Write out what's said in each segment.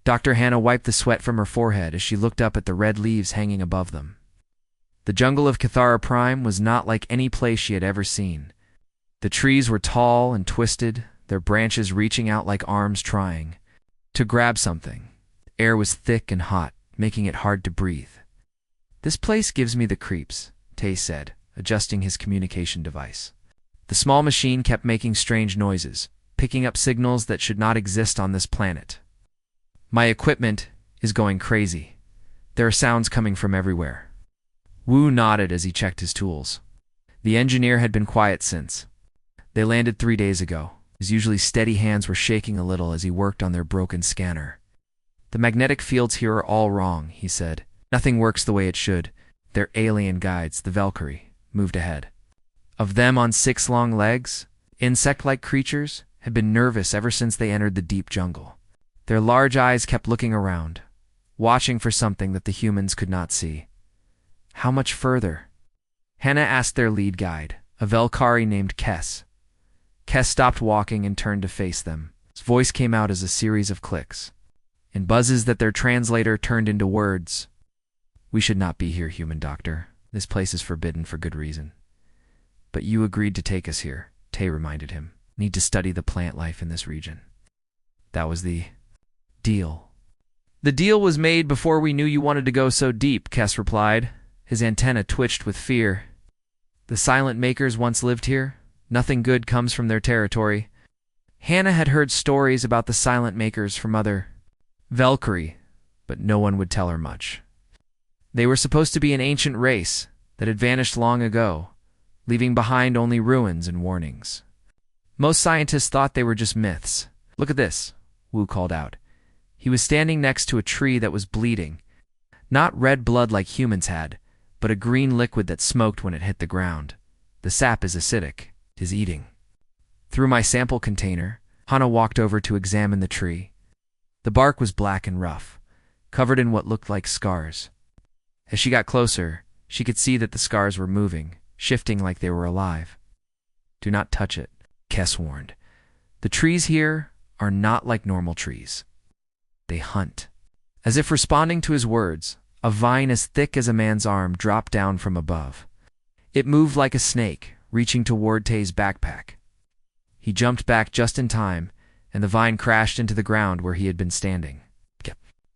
Dr. Hannah wiped the sweat from her forehead as she looked up at the red leaves hanging above them. The jungle of Cathara Prime was not like any place she had ever seen. The trees were tall and twisted, their branches reaching out like arms trying to grab something. The air was thick and hot, making it hard to breathe. "This place gives me the creeps," Tay said, adjusting his communication device. The small machine kept making strange noises, picking up signals that should not exist on this planet. "My equipment is going crazy. There are sounds coming from everywhere." Wu nodded as he checked his tools. The engineer had been quiet since. They landed 3 days ago. His usually steady hands were shaking a little as he worked on their broken scanner. "The magnetic fields here are all wrong," he said. "Nothing works the way it should." Their alien guides, the Valkyrie, moved ahead. Of them on 6 long legs, insect-like creatures, had been nervous ever since they entered the deep jungle. Their large eyes kept looking around, watching for something that the humans could not see. "How much further?" Hannah asked their lead guide, a Valkyrie named Kes. Kes stopped walking and turned to face them. His voice came out as a series of clicks, in buzzes that their translator turned into words. "We should not be here, human doctor. This place is forbidden for good reason." "But you agreed to take us here," Tay reminded him. "Need to study the plant life in this region." "That was the deal." "The deal was made before we knew you wanted to go so deep," Kes replied. His antenna twitched with fear. "The Silent Makers once lived here. Nothing good comes from their territory." Hannah had heard stories about the Silent Makers from other Valkyrie, but no one would tell her much. They were supposed to be an ancient race that had vanished long ago, leaving behind only ruins and warnings. Most scientists thought they were just myths. "Look at this," Wu called out. He was standing next to a tree that was bleeding. Not red blood like humans had, but a green liquid that smoked when it hit the ground. "The sap is acidic. It is eating." Through my sample container, Hannah walked over to examine the tree. The bark was black and rough, covered in what looked like scars. As she got closer, she could see that the scars were moving, shifting like they were alive. "Do not touch it," Kes warned. "The trees here are not like normal trees. They hunt." As if responding to his words, a vine as thick as a man's arm dropped down from above. It moved like a snake, reaching toward Tay's backpack. He jumped back just in time, and the vine crashed into the ground where he had been standing.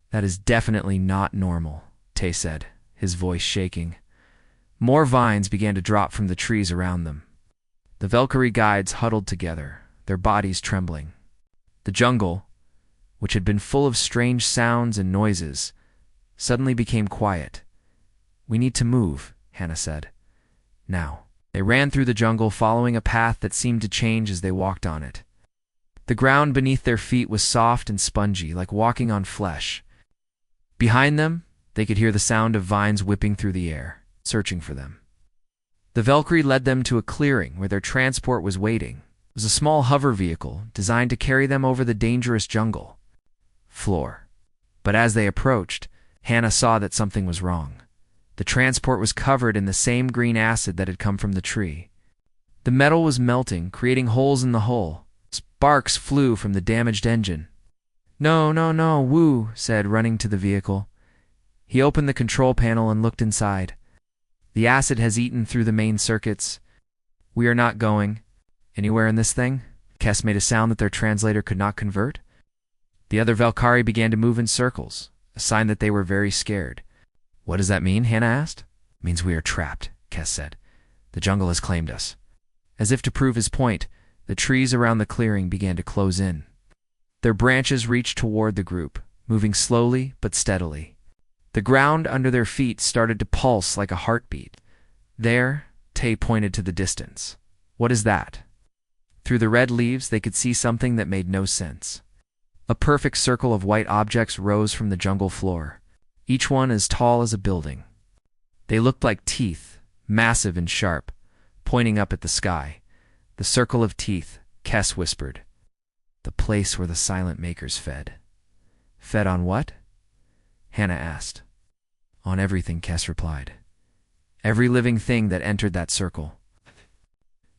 "That is definitely not normal," Tay said, his voice shaking. More vines began to drop from the trees around them. The Valkyrie guides huddled together, their bodies trembling. The jungle, which had been full of strange sounds and noises, suddenly became quiet. "We need to move," Hannah said. "Now." They ran through the jungle, following a path that seemed to change as they walked on it. The ground beneath their feet was soft and spongy, like walking on flesh. Behind them, they could hear the sound of vines whipping through the air, searching for them. The Valkyrie led them to a clearing where their transport was waiting. It was a small hover vehicle designed to carry them over the dangerous jungle floor. But as they approached, Hannah saw that something was wrong. The transport was covered in the same green acid that had come from the tree. The metal was melting, creating holes in the hull. Sparks flew from the damaged engine. "No, no, no," Wu said, running to the vehicle. He opened the control panel and looked inside. "The acid has eaten through the main circuits. We are not going anywhere in this thing." Kes made a sound that their translator could not convert. The other Valkyrie began to move in circles, a sign that they were very scared. "What does that mean?" Hannah asked. "It means we are trapped," Kes said. "The jungle has claimed us." As if to prove his point, the trees around the clearing began to close in. Their branches reached toward the group, moving slowly but steadily. The ground under their feet started to pulse like a heartbeat. "There," Tay pointed to the distance. "What is that?" Through the red leaves, they could see something that made no sense. A perfect circle of white objects rose from the jungle floor, each one as tall as a building. They looked like teeth, massive and sharp, pointing up at the sky. "The circle of teeth," Kes whispered. "The place where the Silent Makers fed." "Fed on what?" Hannah asked. "On everything," Kes replied. "Every living thing that entered that circle."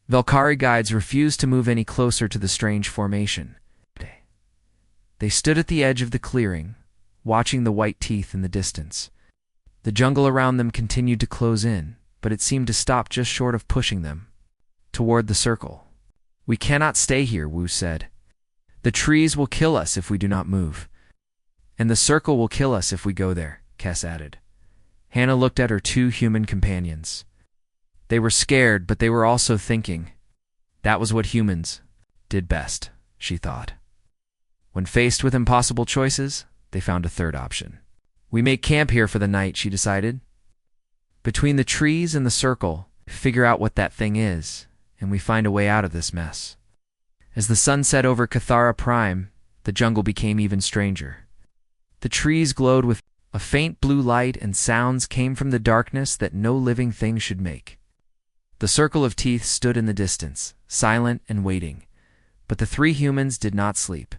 Valkyrie guides refused to move any closer to the strange formation. They stood at the edge of the clearing, watching the white teeth in the distance. The jungle around them continued to close in, but it seemed to stop just short of pushing them toward the circle. "We cannot stay here," Wu said. "The trees will kill us if we do not move. And the circle will kill us if we go there," Kess added. Hannah looked at her two human companions. They were scared, but they were also thinking. That was what humans did best, she thought. When faced with impossible choices, they found a third option. "We make camp here for the night," she decided. "Between the trees and the circle, figure out what that thing is, and we find a way out of this mess." As the sun set over Cathara Prime, the jungle became even stranger. The trees glowed with a faint blue light, and sounds came from the darkness that no living thing should make. The circle of teeth stood in the distance, silent and waiting, but the three humans did not sleep.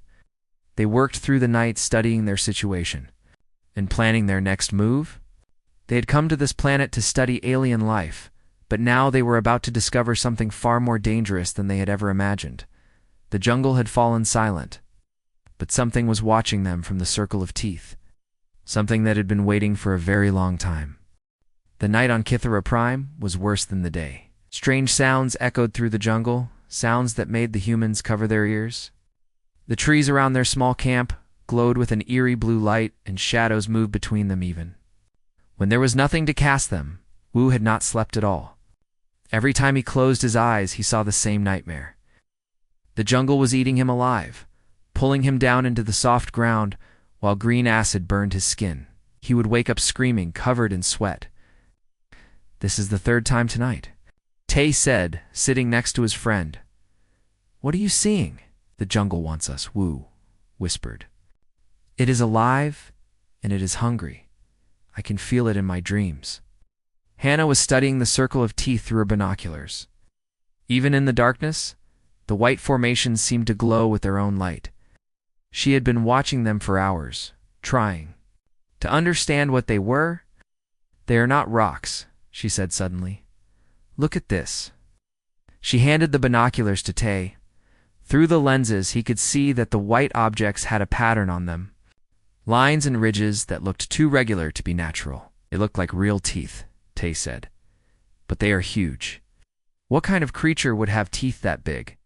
They worked through the night studying their situation and planning their next move. They had come to this planet to study alien life, but now they were about to discover something far more dangerous than they had ever imagined. The jungle had fallen silent, but something was watching them from the circle of teeth, something that had been waiting for a very long time. The night on Kithara Prime was worse than the day. Strange sounds echoed through the jungle, sounds that made the humans cover their ears. The trees around their small camp glowed with an eerie blue light, and shadows moved between them even. When there was nothing to cast them, Wu had not slept at all. Every time he closed his eyes, he saw the same nightmare. The jungle was eating him alive, pulling him down into the soft ground while green acid burned his skin. He would wake up screaming, covered in sweat. "This is the third time tonight," Tay said, sitting next to his friend. "What are you seeing?" "The jungle wants us," Wu whispered. "It is alive, and it is hungry. I can feel it in my dreams." Hannah was studying the circle of teeth through her binoculars. Even in the darkness, the white formations seemed to glow with their own light. She had been watching them for hours, trying to understand what they were. "They are not rocks," she said suddenly. "Look at this." She handed the binoculars to Tay. Through the lenses, he could see that the white objects had a pattern on them, lines and ridges that looked too regular to be natural. "It looked like real teeth," Tay said. "But they are huge." "What kind of creature would have teeth that big?"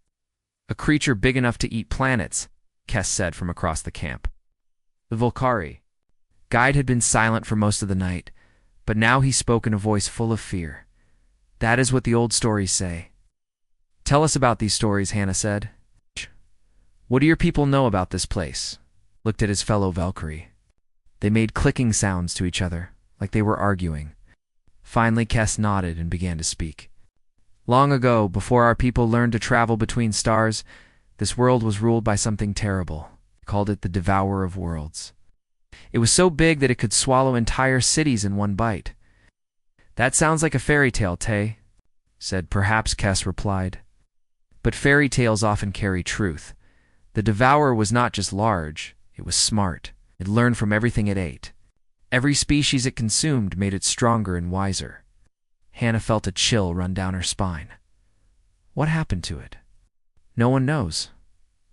"A creature big enough to eat planets," Kess said from across the camp. "The Volcari." Guide had been silent for most of the night, but now he spoke in a voice full of fear. "That is what the old stories say." "Tell us about these stories," Hannah said. "What do your people know about this place?" Looked at his fellow Valkyrie. They made clicking sounds to each other, like they were arguing. Finally, Kess nodded and began to speak. "Long ago, before our people learned to travel between stars, this world was ruled by something terrible. They called it the Devourer of Worlds. It was so big that it could swallow entire cities in one bite." "That sounds like a fairy tale, Tay," said. "Perhaps," Kess replied. "But fairy tales often carry truth. The Devourer was not just large, it was smart. It learned from everything it ate. Every species it consumed made it stronger and wiser." Hannah felt a chill run down her spine. What happened to it? No one knows.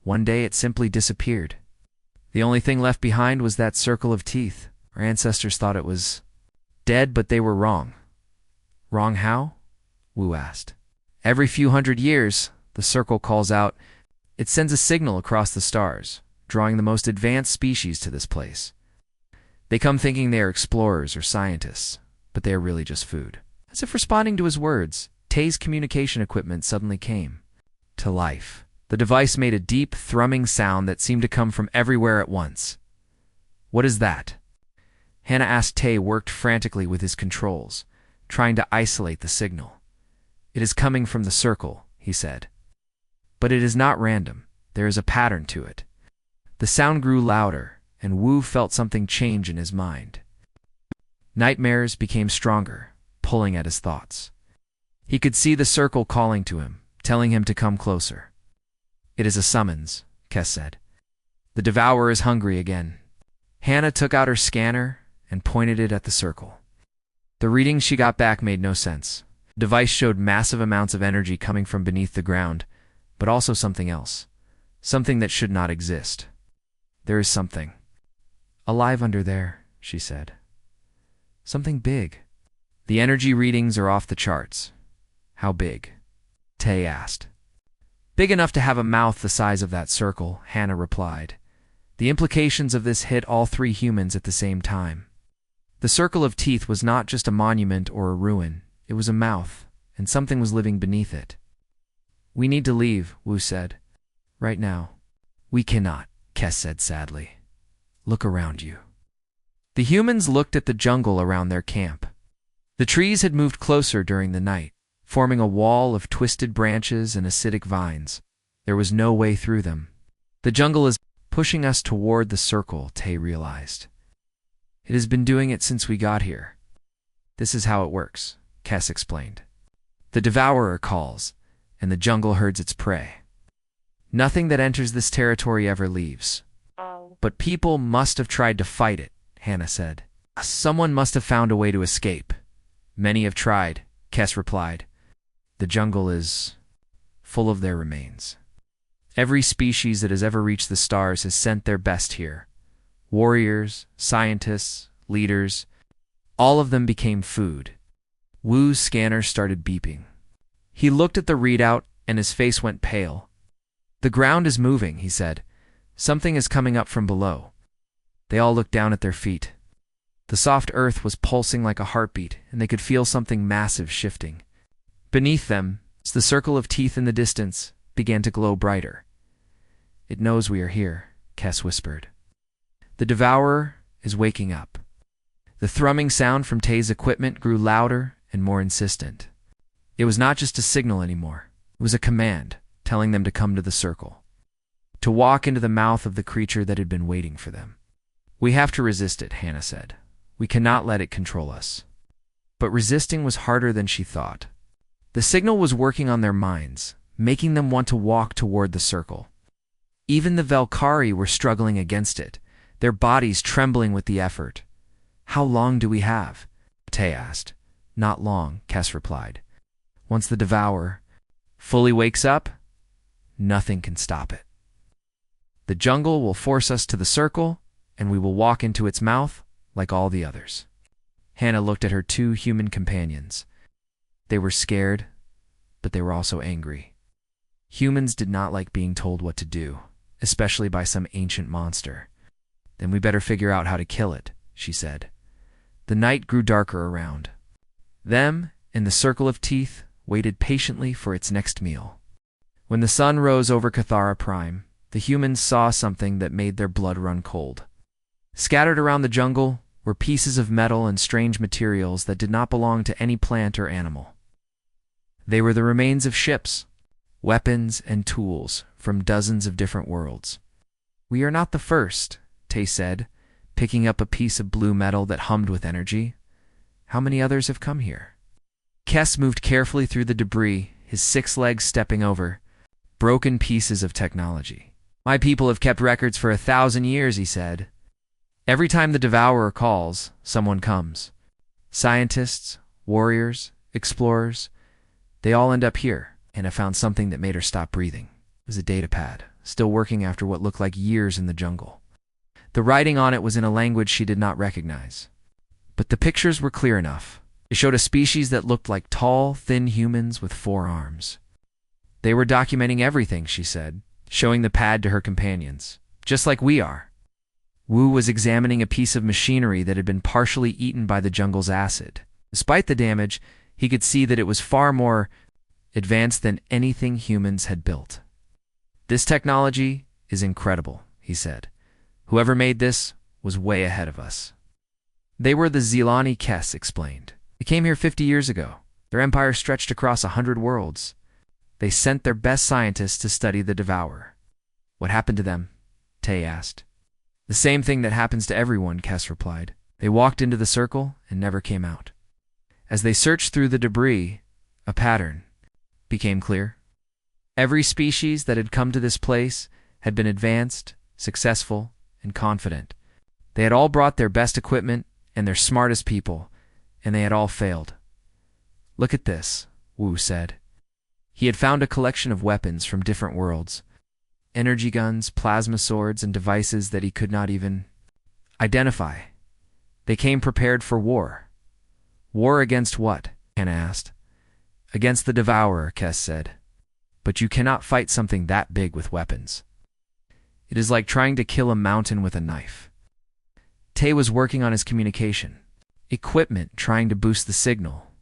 One day it simply disappeared. The only thing left behind was that circle of teeth. Our ancestors thought it was dead, but they were wrong. "Wrong how?" Wu asked. "Every few hundred years, the circle calls out. It sends a signal across the stars, drawing the most advanced species to this place. They come thinking they are explorers or scientists, but they are really just food." As if responding to his words, Tay's communication equipment suddenly came to life. The device made a deep, thrumming sound that seemed to come from everywhere at once. "What is that?" Hannah asked. Tay worked frantically with his controls, trying to isolate the signal. "It is coming from the circle," he said. "But it is not random. There is a pattern to it." The sound grew louder, and Wu felt something change in his mind. Nightmares became stronger, pulling at his thoughts. He could see the circle calling to him, telling him to come closer. "It is a summons," Kess said. "The Devourer is hungry again." Hannah took out her scanner and pointed it at the circle. The readings she got back made no sense. The device showed massive amounts of energy coming from beneath the ground, but also something else. Something that should not exist. "There is something." Alive under there, she said. Something big. The energy readings are off the charts. How big? Tay asked. Big enough to have a mouth the size of that circle, Hannah replied. The implications of this hit all three humans at the same time. The circle of teeth was not just a monument or a ruin. It was a mouth, and something was living beneath it. We need to leave, Wu said. Right now. We cannot, Kes said sadly. Look around you. The humans looked at the jungle around their camp. The trees had moved closer during the night, forming a wall of twisted branches and acidic vines. There was no way through them. The jungle is pushing us toward the circle, Tay realized. It has been doing it since we got here. This is how it works, Kes explained. The devourer calls, and the jungle herds its prey. Nothing that enters this territory ever leaves. But people must have tried to fight it, Hannah said. Someone must have found a way to escape. Many have tried, Kes replied. The jungle is full of their remains. Every species that has ever reached the stars has sent their best here. Warriors, scientists, leaders, all of them became food. Wu's scanner started beeping. He looked at the readout and his face went pale. The ground is moving, he said. Something is coming up from below. They all looked down at their feet. The soft earth was pulsing like a heartbeat, and they could feel something massive shifting. Beneath them, the circle of teeth in the distance began to glow brighter. It knows we are here, Kes whispered. The devourer is waking up. The thrumming sound from Tay's equipment grew louder and more insistent. It was not just a signal anymore. It was a command, telling them to come to the circle. To walk into the mouth of the creature that had been waiting for them. We have to resist it, Hannah said. We cannot let it control us. But resisting was harder than she thought. The signal was working on their minds, making them want to walk toward the circle. Even the Velkari were struggling against it, their bodies trembling with the effort. How long do we have? Tay asked. Not long, Kes replied. Once the devourer fully wakes up, nothing can stop it. The jungle will force us to the circle, and we will walk into its mouth like all the others. Hannah looked at her two human companions. They were scared, but they were also angry. Humans did not like being told what to do, especially by some ancient monster. Then we better figure out how to kill it, she said. The night grew darker around. Them, in the circle of teeth, waited patiently for its next meal. When the sun rose over Cathara Prime, the humans saw something that made their blood run cold. Scattered around the jungle were pieces of metal and strange materials that did not belong to any plant or animal. They were the remains of ships, weapons, and tools from dozens of different worlds. We are not the first, Tay said, picking up a piece of blue metal that hummed with energy. How many others have come here? Kes moved carefully through the debris, his 6 legs stepping over broken pieces of technology. My people have kept records for 1,000 years, he said. Every time the devourer calls, someone comes. Scientists, warriors, explorers, they all end up here, and have found something that made her stop breathing. It was a data pad, still working after what looked like years in the jungle. The writing on it was in a language she did not recognize. But the pictures were clear enough. It showed a species that looked like tall, thin humans with 4 arms. They were documenting everything, she said, showing the pad to her companions, just like we are. Wu was examining a piece of machinery that had been partially eaten by the jungle's acid. Despite the damage, he could see that it was far more advanced than anything humans had built. This technology is incredible, he said. Whoever made this was way ahead of us. They were the Zilani, Kes explained. They came here 50 years ago. Their empire stretched across 100 worlds. They sent their best scientists to study the devourer. What happened to them? Tay asked. The same thing that happens to everyone, Kes replied. They walked into the circle and never came out. As they searched through the debris, a pattern became clear. Every species that had come to this place had been advanced, successful, and confident. They had all brought their best equipment and their smartest people, and they had all failed. Look at this, Wu said. He had found a collection of weapons from different worlds. Energy guns, plasma swords, and devices that he could not even... Identify. They came prepared for war. War against what? Hannah asked. Against the Devourer, Kes said. But you cannot fight something that big with weapons. It is like trying to kill a mountain with a knife. Tay was working on his communication equipment, trying to boost the signal.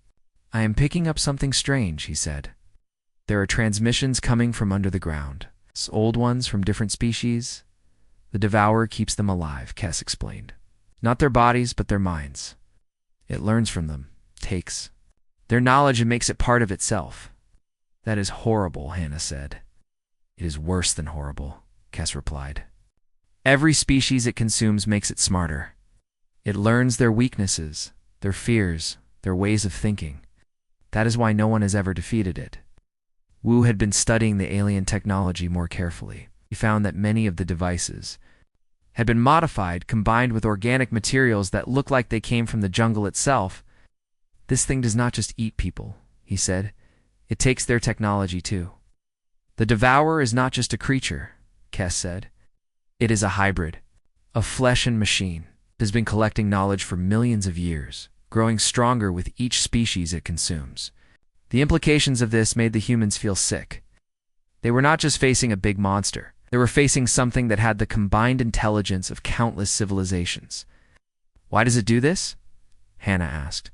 I am picking up something strange, he said. There are transmissions coming from under the ground. Old ones from different species. The Devourer keeps them alive, Kes explained. Not their bodies, but their minds. It learns from them, takes their knowledge and makes it part of itself. That is horrible, Hannah said. It is worse than horrible, Kes replied. Every species it consumes makes it smarter. It learns their weaknesses, their fears, their ways of thinking. That is why no one has ever defeated it. Wu had been studying the alien technology more carefully. He found that many of the devices had been modified, combined with organic materials that looked like they came from the jungle itself. This thing does not just eat people, he said. It takes their technology too. The Devourer is not just a creature, Kes said. It is a hybrid, a flesh and machine. It has been collecting knowledge for millions of years, growing stronger with each species it consumes. The implications of this made the humans feel sick. They were not just facing a big monster. They were facing something that had the combined intelligence of countless civilizations. Why does it do this? Hannah asked.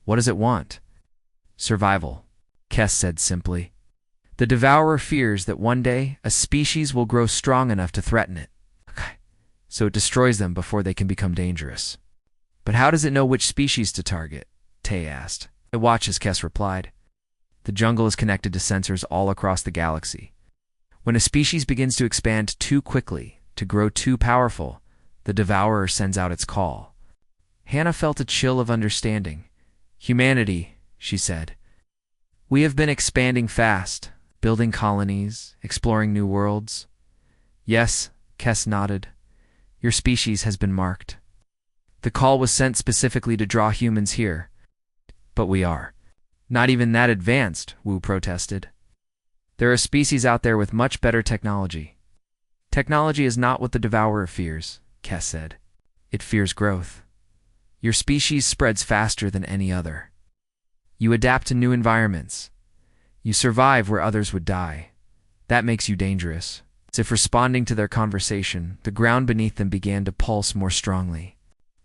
What does it want? Survival, Kes said simply. The Devourer fears that one day a species will grow strong enough to threaten it. So it destroys them before they can become dangerous. But how does it know which species to target? Tay asked. It watches, Kes replied. The jungle is connected to sensors all across the galaxy. When a species begins to expand too quickly, to grow too powerful, the Devourer sends out its call. Hannah felt a chill of understanding. Humanity, she said. We have been expanding fast, building colonies, exploring new worlds. Yes, Kes nodded. Your species has been marked. The call was sent specifically to draw humans here. But we are not even that advanced, Wu protested. There are species out there with much better technology. Technology is not what the Devourer fears, Kes said. It fears growth. Your species spreads faster than any other. You adapt to new environments. You survive where others would die. That makes you dangerous. As if responding to their conversation, the ground beneath them began to pulse more strongly.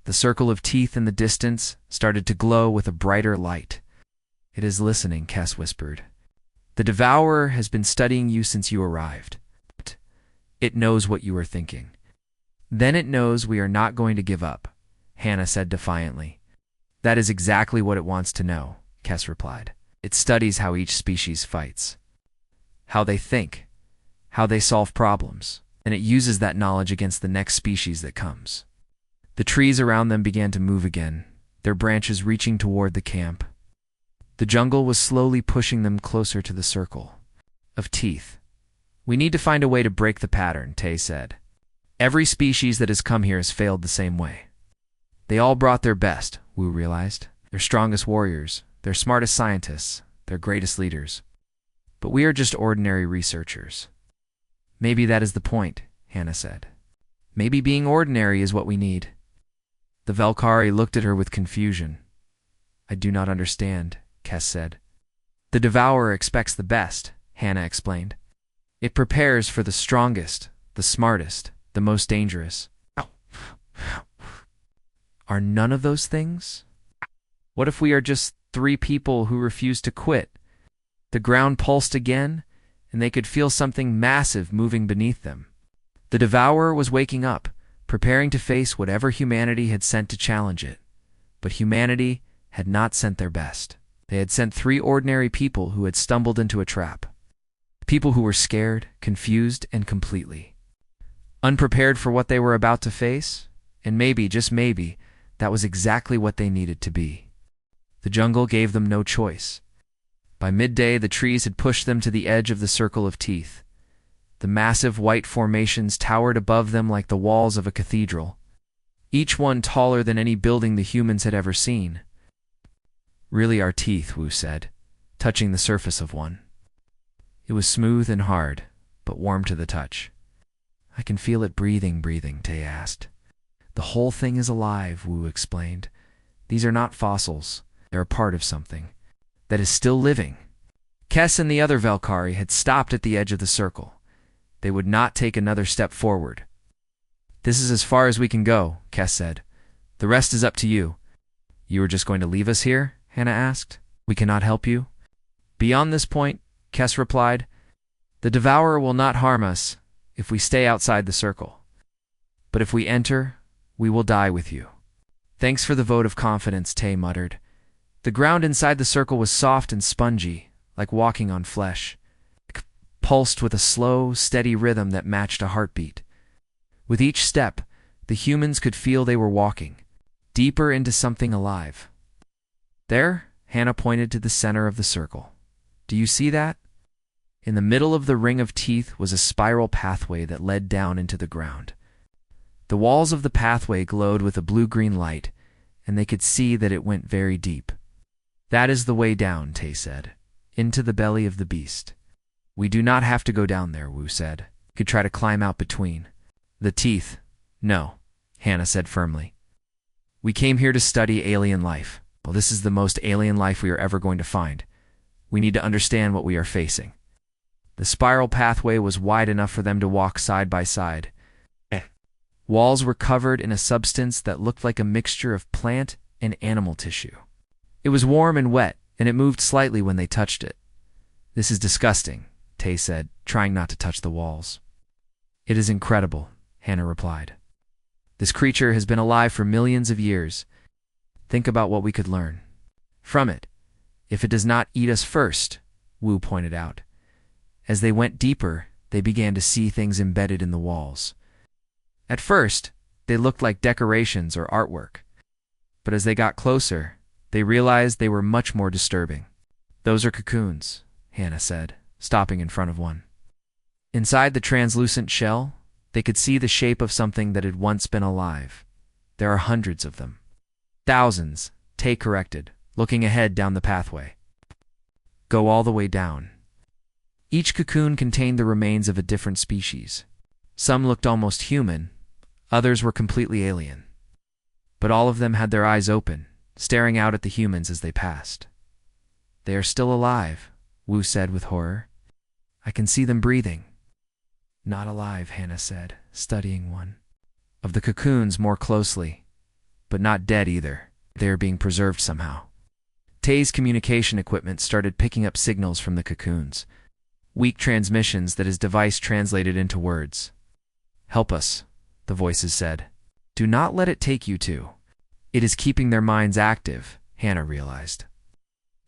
The circle of teeth in the distance started to glow with a brighter light. It is listening, Kes whispered. The Devourer has been studying you since you arrived. It knows what you are thinking. Then it knows we are not going to give up, Hannah said defiantly. That is exactly what it wants to know, Kes replied. It studies how each species fights, how they think, how they solve problems, and it uses that knowledge against the next species that comes. The trees around them began to move again, their branches reaching toward the camp. The jungle was slowly pushing them closer to the circle of teeth. We need to find a way to break the pattern, Tay said. Every species that has come here has failed the same way. They all brought their best, Wu realized. Their strongest warriors, their smartest scientists, their greatest leaders. But we are just ordinary researchers. Maybe that is the point, Hannah said. Maybe being ordinary is what we need. The Valkyrie looked at her with confusion. I do not understand, Kes said. The Devourer expects the best, Hannah explained. It prepares for the strongest, the smartest, the most dangerous. Are none of those things? What if we are just 3 people who refuse to quit? The ground pulsed again, and they could feel something massive moving beneath them. The Devourer was waking up, preparing to face whatever humanity had sent to challenge it. But humanity had not sent their best. They had sent 3 ordinary people who had stumbled into a trap. People who were scared, confused, and completely unprepared for what they were about to face, and maybe, just maybe, that was exactly what they needed to be. The jungle gave them no choice. By midday, the trees had pushed them to the edge of the circle of teeth. The massive white formations towered above them like the walls of a cathedral, each one taller than any building the humans had ever seen. Really our teeth, Wu said, touching the surface of one. It was smooth and hard, but warm to the touch. I can feel it breathing, Tay asked. The whole thing is alive, Wu explained. These are not fossils. They're a part of something that is still living. Kess and the other Valkyrie had stopped at the edge of the circle. They would not take another step forward. This is as far as we can go, Kess said. The rest is up to you. You are just going to leave us here? Hannah asked. We cannot help you? Beyond this point, Kess replied, the Devourer will not harm us if we stay outside the circle. But if we enter, we will die with you. Thanks for the vote of confidence, Tay muttered. The ground inside the circle was soft and spongy, like walking on flesh. It pulsed with a slow, steady rhythm that matched a heartbeat. With each step, the humans could feel they were walking deeper into something alive. There, Hannah pointed to the center of the circle. Do you see that? In the middle of the ring of teeth was a spiral pathway that led down into the ground. The walls of the pathway glowed with a blue-green light, and they could see that it went very deep. That is the way down, Tay said, into the belly of the beast. We do not have to go down there, Wu said. We could try to climb out between the teeth. No, Hannah said firmly. We came here to study alien life. Well, this is the most alien life we are ever going to find. We need to understand what we are facing. The spiral pathway was wide enough for them to walk side by side. Walls were covered in a substance that looked like a mixture of plant and animal tissue. It was warm and wet, and it moved slightly when they touched it. This is disgusting, Tay said, trying not to touch the walls. It is incredible, Hannah replied. This creature has been alive for millions of years. Think about what we could learn from it, if it does not eat us first, Wu pointed out. As they went deeper, they began to see things embedded in the walls. At first, they looked like decorations or artwork. But as they got closer, they realized they were much more disturbing. Those are cocoons, Hannah said, stopping in front of one. Inside the translucent shell, they could see the shape of something that had once been alive. There are hundreds of them. Thousands, Tay corrected, looking ahead down the pathway. Go all the way down. Each cocoon contained the remains of a different species. Some looked almost human, others were completely alien. But all of them had their eyes open, staring out at the humans as they passed. They are still alive, Wu said with horror. I can see them breathing. Not alive, Hannah said, studying one of the cocoons more closely, but not dead either. They are being preserved somehow. Tay's communication equipment started picking up signals from the cocoons, weak transmissions that his device translated into words. Help us, the voices said. Do not let it take you to. It is keeping their minds active, Hannah realized.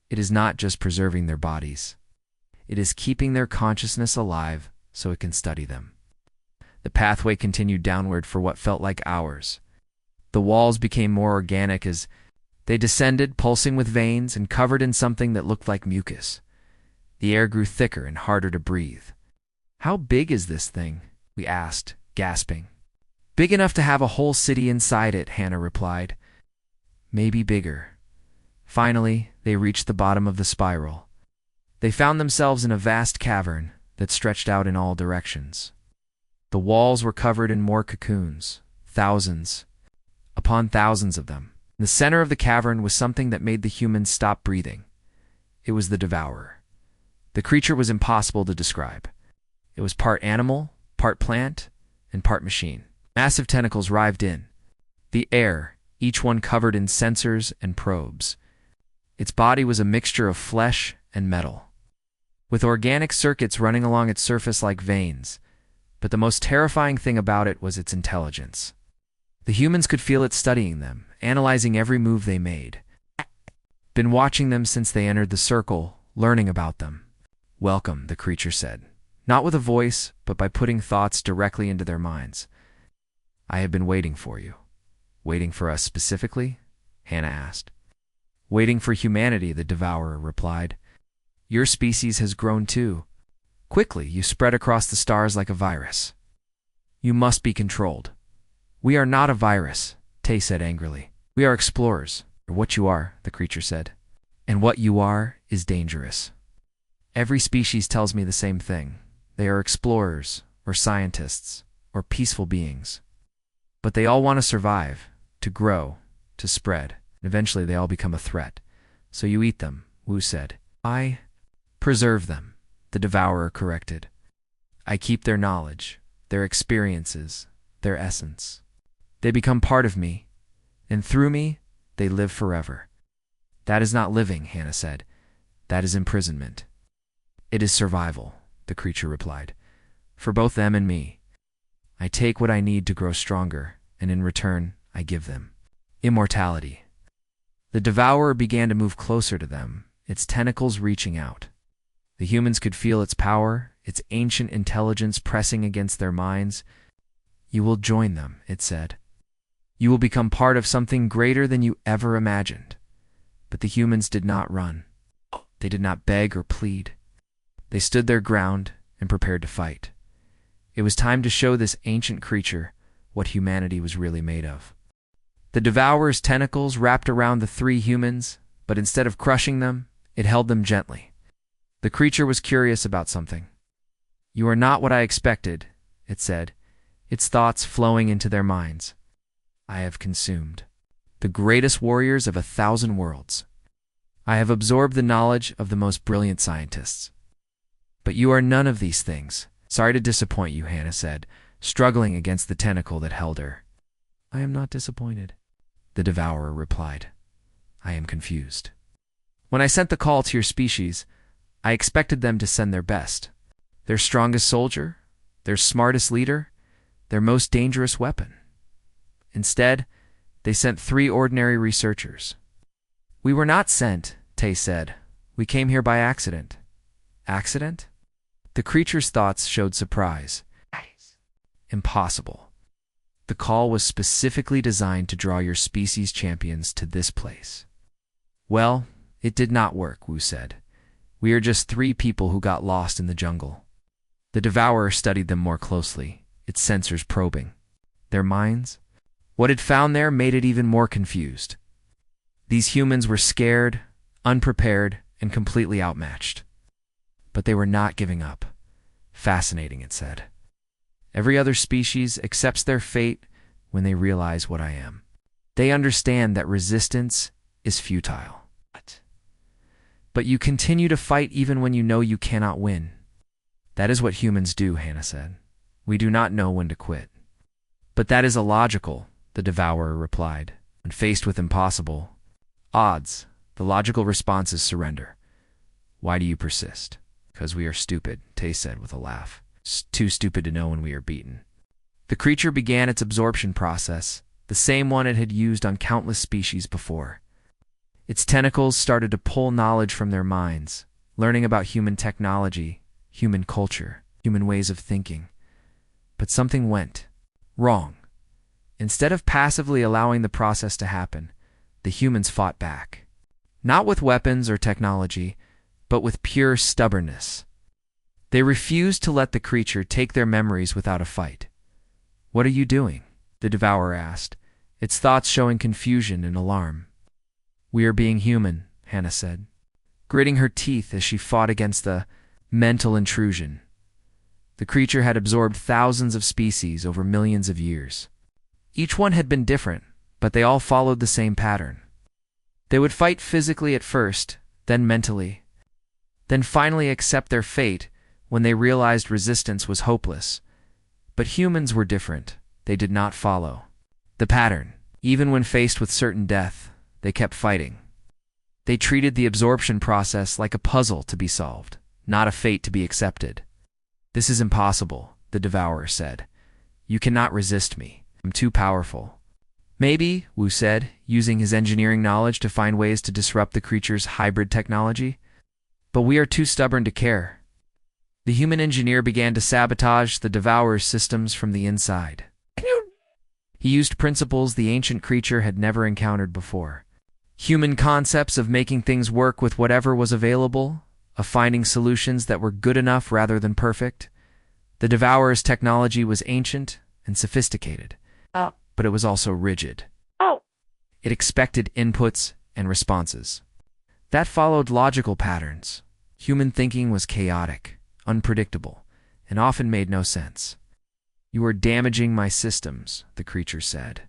It is not just preserving their bodies. It is keeping their consciousness alive so it can study them. The pathway continued downward for what felt like hours. The walls became more organic as they descended, pulsing with veins and covered in something that looked like mucus. The air grew thicker and harder to breathe. How big is this thing? We asked, gasping. Big enough to have a whole city inside it, Hannah replied. Maybe bigger. Finally, they reached the bottom of the spiral. They found themselves in a vast cavern that stretched out in all directions. The walls were covered in more cocoons, thousands upon thousands of them. In the center of the cavern was something that made the humans stop breathing. It was the Devourer. The creature was impossible to describe. It was part animal, part plant, and part machine. Massive tentacles writhed in the air, each one covered in sensors and probes. Its body was a mixture of flesh and metal, with organic circuits running along its surface like veins. But the most terrifying thing about it was its intelligence. The humans could feel it studying them, analyzing every move they made. Been watching them since they entered the circle, learning about them. Welcome, the creature said. Not with a voice, but by putting thoughts directly into their minds. I have been waiting for you. Waiting for us specifically? Hannah asked. Waiting for humanity, the Devourer replied. Your species has grown too. Quickly, you spread across the stars like a virus. You must be controlled. We are not a virus, Tay said angrily. We are explorers, or what you are, the creature said. And what you are is dangerous. Every species tells me the same thing. They are explorers, or scientists, or peaceful beings. But they all want to survive, to grow, to spread. And eventually they all become a threat. So you eat them, Wu said. I preserve them, the devourer corrected. I keep their knowledge, their experiences, their essence. They become part of me, and through me, they live forever. That is not living, Hannah said. That is imprisonment. It is survival, the creature replied. For both them and me. I take what I need to grow stronger, and in return, I give them immortality. The devourer began to move closer to them, its tentacles reaching out. The humans could feel its power, its ancient intelligence pressing against their minds. You will join them, it said. You will become part of something greater than you ever imagined. But the humans did not run. They did not beg or plead. They stood their ground and prepared to fight. It was time to show this ancient creature what humanity was really made of. The devourer's tentacles wrapped around the three humans, but instead of crushing them, it held them gently. The creature was curious about something. You are not what I expected, it said, its thoughts flowing into their minds. I have consumed the greatest warriors of 1,000 worlds. I have absorbed the knowledge of the most brilliant scientists. But you are none of these things. Sorry to disappoint you, Hannah said, struggling against the tentacle that held her. I am not disappointed, the devourer replied. I am confused. When I sent the call to your species, I expected them to send their best, their strongest soldier, their smartest leader, their most dangerous weapon. Instead, they sent 3 ordinary researchers. We were not sent, Tay said. We came here by accident. Accident? The creature's thoughts showed surprise. Impossible. The call was specifically designed to draw your species champions to this place. Well, it did not work, Wu said. We are just 3 people who got lost in the jungle. The devourer studied them more closely, its sensors probing. Their minds? What it found there made it even more confused. These humans were scared, unprepared, and completely outmatched. But they were not giving up. Fascinating, it said. Every other species accepts their fate when they realize what I am. They understand that resistance is futile. But you continue to fight even when you know you cannot win. That is what humans do, Hannah said. We do not know when to quit. But that is illogical, the devourer replied. When faced with impossible odds, the logical response is surrender. Why do you persist? Because we are stupid, Tay said with a laugh. Too stupid to know when we are beaten. The creature began its absorption process, the same one it had used on countless species before. Its tentacles started to pull knowledge from their minds, learning about human technology, human culture, human ways of thinking. But something went wrong. Instead of passively allowing the process to happen, the humans fought back. Not with weapons or technology, but with pure stubbornness. They refused to let the creature take their memories without a fight. What are you doing? The devourer asked, its thoughts showing confusion and alarm. We are being human, Hannah said, gritting her teeth as she fought against the mental intrusion. The creature had absorbed thousands of species over millions of years. Each one had been different, but they all followed the same pattern. They would fight physically at first, then mentally, then finally accept their fate when they realized resistance was hopeless. But humans were different. They did not follow the pattern. Even when faced with certain death, they kept fighting. They treated the absorption process like a puzzle to be solved, not a fate to be accepted. This is impossible, the devourer said. You cannot resist me. I'm too powerful. Maybe, Wu said, using his engineering knowledge to find ways to disrupt the creature's hybrid technology. But we are too stubborn to care. The human engineer began to sabotage the devourer's systems from the inside. He used principles the ancient creature had never encountered before. Human concepts of making things work with whatever was available, of finding solutions that were good enough rather than perfect. The devourer's technology was ancient and sophisticated, but it was also rigid. It expected inputs and responses that followed logical patterns. Human thinking was chaotic, unpredictable, and often made no sense. You are damaging my systems, the creature said,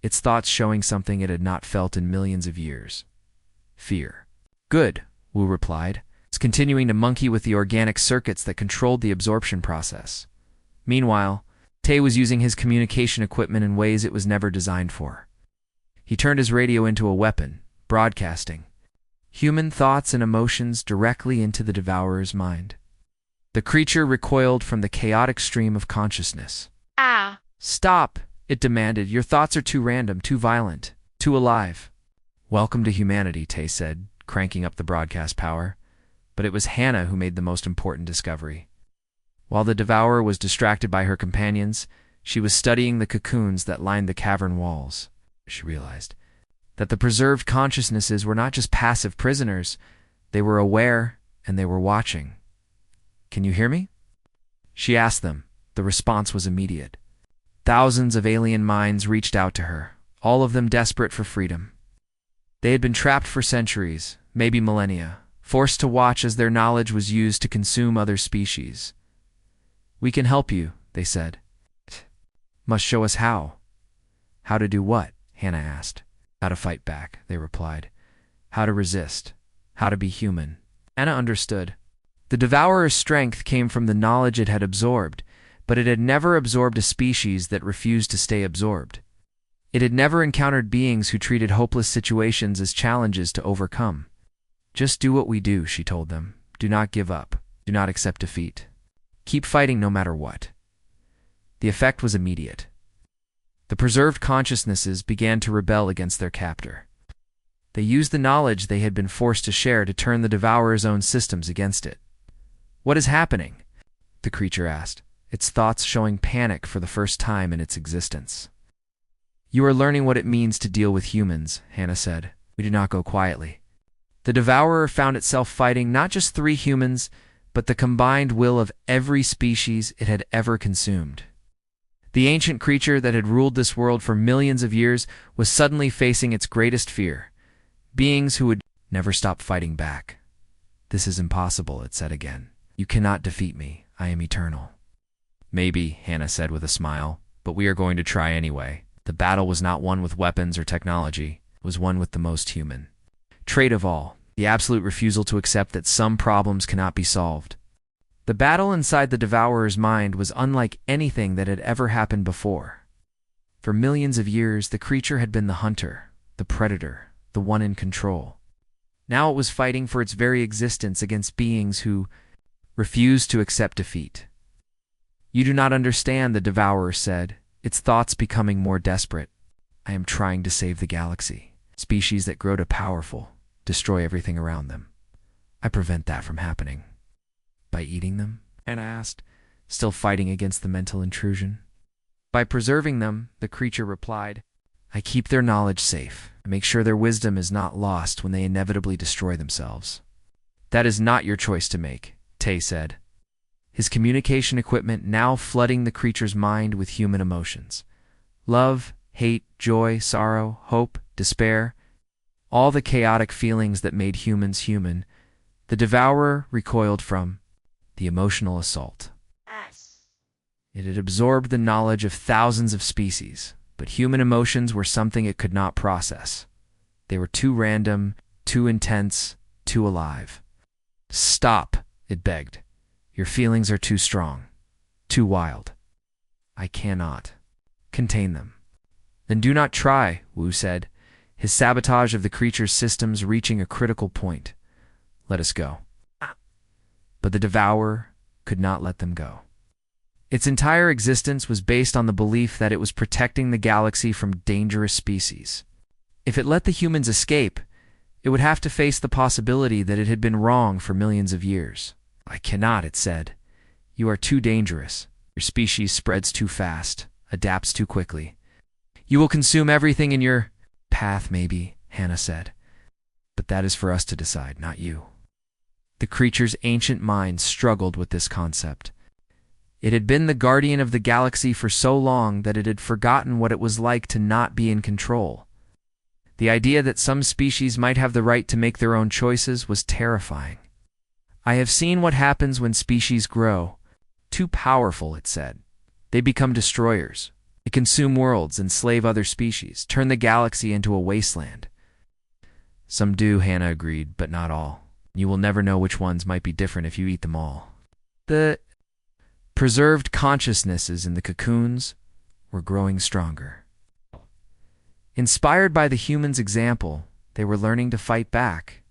its thoughts showing something it had not felt in millions of years. Fear. Good, Wu replied, continuing to monkey with the organic circuits that controlled the absorption process. Meanwhile, Tay was using his communication equipment in ways it was never designed for. He turned his radio into a weapon, broadcasting human thoughts and emotions directly into the devourer's mind. The creature recoiled from the chaotic stream of consciousness. Ah! Stop, it demanded. Your thoughts are too random, too violent, too alive. Welcome to humanity, Tay said, cranking up the broadcast power. But it was Hannah who made the most important discovery. While the devourer was distracted by her companions, she was studying the cocoons that lined the cavern walls. She realized that the preserved consciousnesses were not just passive prisoners, they were aware and they were watching. Can you hear me? She asked them. The response was immediate. Thousands of alien minds reached out to her, all of them desperate for freedom. They had been trapped for centuries, maybe millennia, forced to watch as their knowledge was used to consume other species. We can help you, they said. Must show us how. How to do what? Hannah asked. How to fight back, they replied. How to resist. How to be human. Hannah understood. The devourer's strength came from the knowledge it had absorbed, but it had never absorbed a species that refused to stay absorbed. It had never encountered beings who treated hopeless situations as challenges to overcome. Just do what we do, she told them. Do not give up. Do not accept defeat. Keep fighting no matter what. The effect was immediate. The preserved consciousnesses began to rebel against their captor. They used the knowledge they had been forced to share to turn the devourer's own systems against it. What is happening? The creature asked, its thoughts showing panic for the first time in its existence. You are learning what it means to deal with humans, Hannah said. We do not go quietly. The devourer found itself fighting not just 3 humans, but the combined will of every species it had ever consumed. The ancient creature that had ruled this world for millions of years was suddenly facing its greatest fear, beings who would never stop fighting back. This is impossible, it said again. You cannot defeat me. I am eternal. Maybe, Hannah said with a smile, but we are going to try anyway. The battle was not won with weapons or technology. It was won with the most human trait of all, the absolute refusal to accept that some problems cannot be solved. The battle inside the devourer's mind was unlike anything that had ever happened before. For millions of years, the creature had been the hunter, the predator, the one in control. Now it was fighting for its very existence against beings who refused to accept defeat. You do not understand, the devourer said, its thoughts becoming more desperate. I am trying to save the galaxy. Species that grow to powerful destroy everything around them. I prevent that from happening. By eating them? Anna asked, still fighting against the mental intrusion. By preserving them, the creature replied. I keep their knowledge safe. I make sure their wisdom is not lost when they inevitably destroy themselves. That is not your choice to make, Tay said, his communication equipment now flooding the creature's mind with human emotions. Love, hate, joy, sorrow, hope, despair, all the chaotic feelings that made humans human, the devourer recoiled from the emotional assault. It had absorbed the knowledge of thousands of species, but human emotions were something it could not process. They were too random, too intense, too alive. Stop, it begged. Your feelings are too strong, too wild. I cannot contain them. Then do not try, Wu said, his sabotage of the creature's systems reaching a critical point. Let us go. But the devourer could not let them go. Its entire existence was based on the belief that it was protecting the galaxy from dangerous species. If it let the humans escape, it would have to face the possibility that it had been wrong for millions of years. I cannot, it said. You are too dangerous. Your species spreads too fast, adapts too quickly. You will consume everything in your path, maybe, Hannah said. But that is for us to decide, not you. The creature's ancient mind struggled with this concept. It had been the guardian of the galaxy for so long that it had forgotten what it was like to not be in control. The idea that some species might have the right to make their own choices was terrifying. I have seen what happens when species grow. Too powerful, it said. They become destroyers. They consume worlds, enslave other species, turn the galaxy into a wasteland. Some do, Hannah agreed, but not all. You will never know which ones might be different if you eat them all. The preserved consciousnesses in the cocoons were growing stronger. Inspired by the humans' example, they were learning to fight back.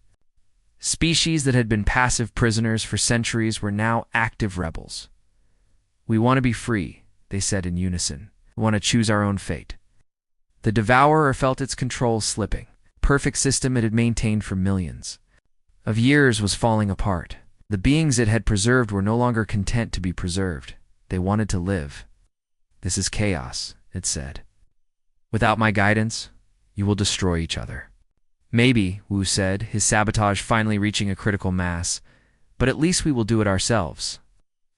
Species that had been passive prisoners for centuries were now active rebels. "We want to be free," they said in unison. "We want to choose our own fate." The devourer felt its control slipping. Perfect system it had maintained for millions of years was falling apart. The beings it had preserved were no longer content to be preserved. They wanted to live. "This is chaos," it said. "Without my guidance, you will destroy each other." "Maybe," Wu said, his sabotage finally reaching a critical mass, "but at least we will do it ourselves."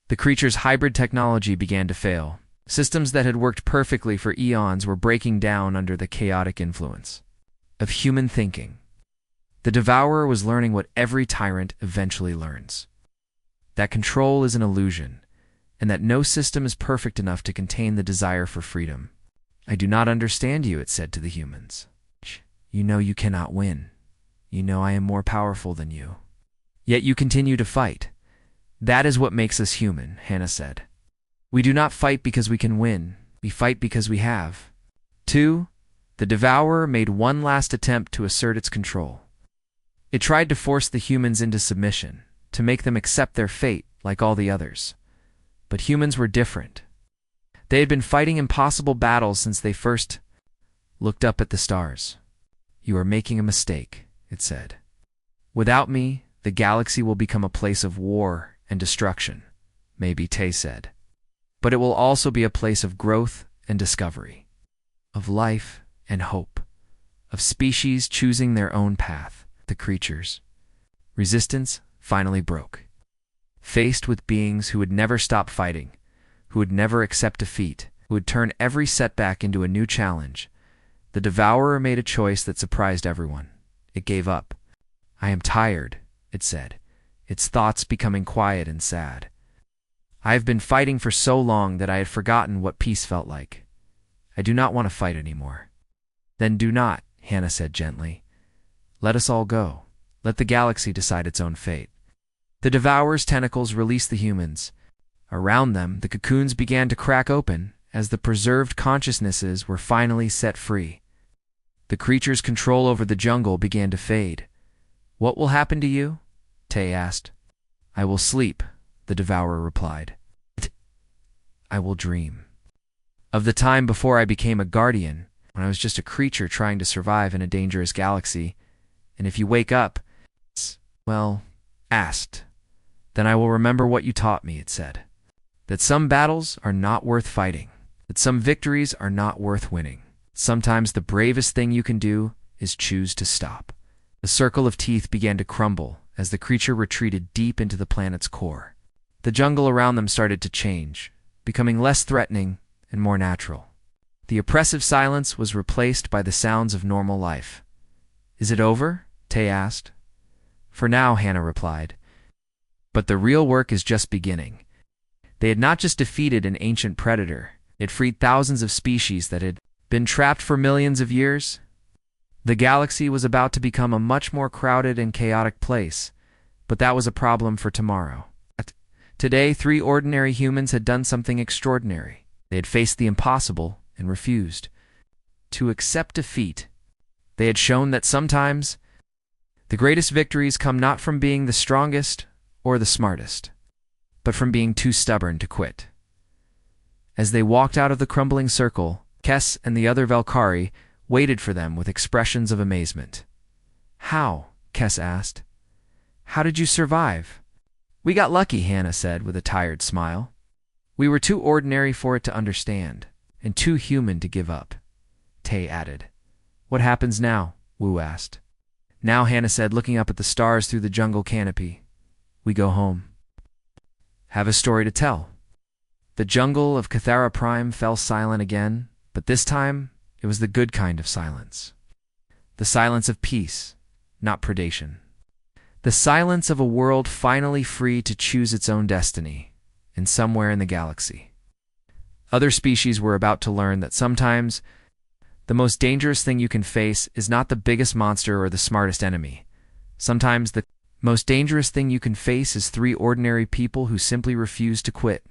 The creature's hybrid technology began to fail. Systems that had worked perfectly for eons were breaking down under the chaotic influence of human thinking. The devourer was learning what every tyrant eventually learns: that control is an illusion, and that no system is perfect enough to contain the desire for freedom. "I do not understand you," it said to the humans. "You know you cannot win. You know I am more powerful than you. Yet you continue to fight. That is what makes us human," Hannah said. "We do not fight because we can win. We fight because we have." 2. The devourer made one last attempt to assert its control. It tried to force the humans into submission, to make them accept their fate like all the others. But humans were different. They had been fighting impossible battles since they first looked up at the stars. "You are making a mistake," it said. "Without me, the galaxy will become a place of war and destruction," maybe Tay said. "But it will also be a place of growth and discovery, of life and hope, of species choosing their own path." The creatures' resistance finally broke. Faced with beings who would never stop fighting, who would never accept defeat, who would turn every setback into a new challenge, the devourer made a choice that surprised everyone. It gave up. "I am tired," it said, its thoughts becoming quiet and sad. "I have been fighting for so long that I had forgotten what peace felt like. I do not want to fight anymore." "Then do not," Hannah said gently. "Let us all go. Let the galaxy decide its own fate." The devourer's tentacles released the humans. Around them, the cocoons began to crack open as the preserved consciousnesses were finally set free. The creature's control over the jungle began to fade. "What will happen to you?" Tay asked. "I will sleep," the devourer replied. "I will dream of the time before I became a guardian, when I was just a creature trying to survive in a dangerous galaxy. And if you wake up, well, asked, then I will remember what you taught me," it said. "That some battles are not worth fighting. That some victories are not worth winning. Sometimes the bravest thing you can do is choose to stop." The circle of teeth began to crumble as the creature retreated deep into the planet's core. The jungle around them started to change, becoming less threatening and more natural. The oppressive silence was replaced by the sounds of normal life. "Is it over?" Tay asked. "For now," Hannah replied. "But the real work is just beginning." They had not just defeated an ancient predator, they had freed thousands of species that had been trapped for millions of years. The galaxy was about to become a much more crowded and chaotic place, but that was a problem for tomorrow. Today, 3 ordinary humans had done something extraordinary. They had faced the impossible and refused to accept defeat. They had shown that sometimes the greatest victories come not from being the strongest or the smartest, but from being too stubborn to quit. As they walked out of the crumbling circle, Kes and the other Valkyrie waited for them with expressions of amazement. "How?" Kes asked. "How did you survive?" "We got lucky," Hannah said with a tired smile. "We were too ordinary for it to understand, and too human to give up," Tay added. "What happens now?" Wu asked. "Now," Hannah said, looking up at the stars through the jungle canopy, "we go home. Have a story to tell." The jungle of Cathara Prime fell silent again, but this time it was the good kind of silence. The silence of peace, not predation. The silence of a world finally free to choose its own destiny, and somewhere in the galaxy. Other species were about to learn that sometimes the most dangerous thing you can face is not the biggest monster or the smartest enemy. Sometimes the most dangerous thing you can face is three ordinary people who simply refuse to quit.